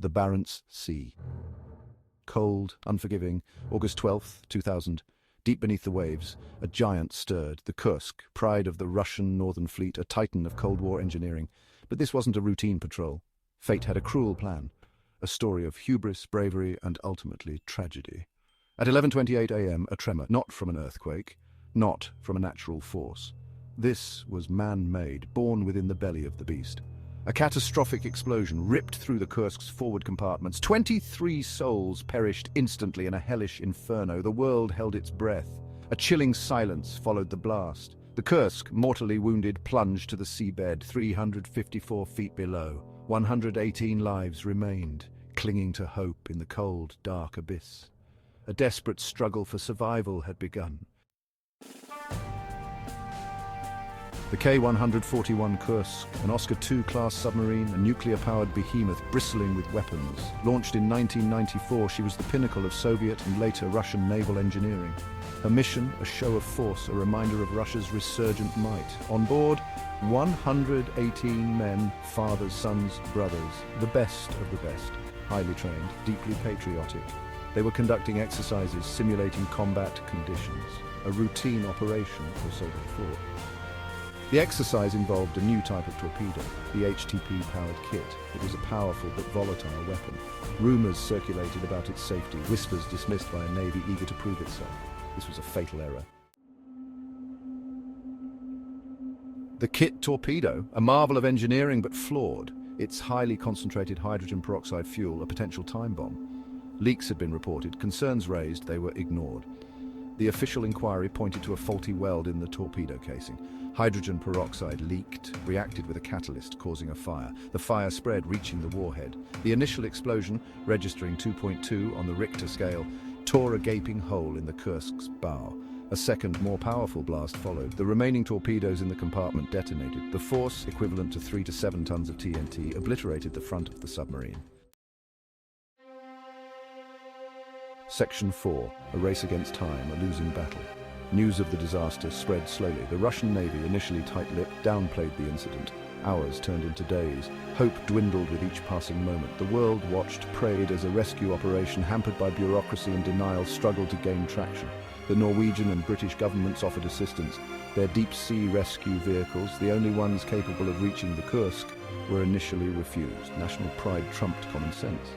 The Barents Sea. Cold, unforgiving, August 12th, 2000. Deep beneath the waves, a giant stirred, the Kursk, pride of the Russian Northern Fleet, a titan of Cold War engineering. But this wasn't a routine patrol. Fate had a cruel plan, a story of hubris, bravery, and ultimately tragedy. At 11:28 a.m., a tremor, not from an earthquake, not from a natural force. This was man-made, born within the belly of the beast. A catastrophic explosion ripped through the Kursk's forward compartments. 23 souls perished instantly in a hellish inferno. The world held its breath. A chilling silence followed the blast. The Kursk, mortally wounded, plunged to the seabed 354 feet below. 118 lives remained, clinging to hope in the cold, dark abyss. A desperate struggle for survival had begun. The K-141 Kursk, an Oscar II-class submarine, a nuclear-powered behemoth bristling with weapons. Launched in 1994, she was the pinnacle of Soviet and later Russian naval engineering. Her mission, a show of force, a reminder of Russia's resurgent might. On board, 118 men, fathers, sons, brothers, the best of the best. Highly trained, deeply patriotic. They were conducting exercises simulating combat conditions. A routine operation, or so they thought. The exercise involved a new type of torpedo, the HTP-powered kit. It was a powerful but volatile weapon. Rumors circulated about its safety, whispers dismissed by a Navy eager to prove itself. This was a fatal error. The kit torpedo, a marvel of engineering but flawed. Its highly concentrated hydrogen peroxide fuel, a potential time bomb. Leaks had been reported, concerns raised, they were ignored. The official inquiry pointed to a faulty weld in the torpedo casing. Hydrogen peroxide leaked, reacted with a catalyst, causing a fire. The fire spread, reaching the warhead. The initial explosion, registering 2.2 on the Richter scale, tore a gaping hole in the Kursk's bow. A second, more powerful blast followed. The remaining torpedoes in the compartment detonated. The force, equivalent to 3 to 7 tons of TNT, obliterated the front of the submarine. Section 4. A race against time, a losing battle. News of the disaster spread slowly. The Russian Navy, initially tight-lipped, downplayed the incident. Hours turned into days. Hope dwindled with each passing moment. The world watched, prayed as a rescue operation hampered by bureaucracy and denial struggled to gain traction. The Norwegian and British governments offered assistance. Their deep-sea rescue vehicles, the only ones capable of reaching the Kursk, were initially refused. National pride trumped common sense.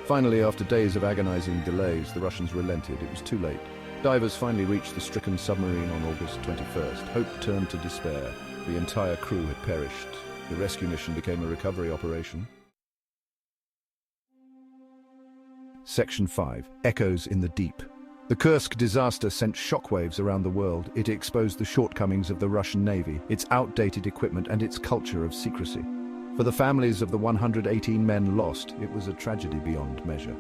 Finally, after days of agonizing delays, the Russians relented. It was too late. Divers finally reached the stricken submarine on August 21st. Hope turned to despair. The entire crew had perished. The rescue mission became a recovery operation. Section 5. Echoes in the Deep. The Kursk disaster sent shockwaves around the world. It exposed the shortcomings of the Russian Navy, its outdated equipment, and its culture of secrecy. For the families of the 118 men lost, it was a tragedy beyond measure.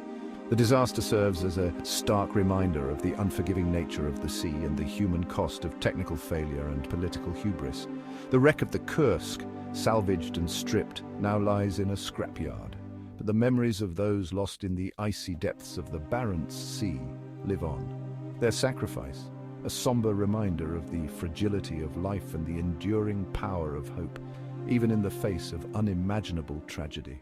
The disaster serves as a stark reminder of the unforgiving nature of the sea and the human cost of technical failure and political hubris. The wreck of the Kursk, salvaged and stripped, now lies in a scrapyard. But the memories of those lost in the icy depths of the Barents Sea live on. Their sacrifice, a somber reminder of the fragility of life and the enduring power of hope, even in the face of unimaginable tragedy.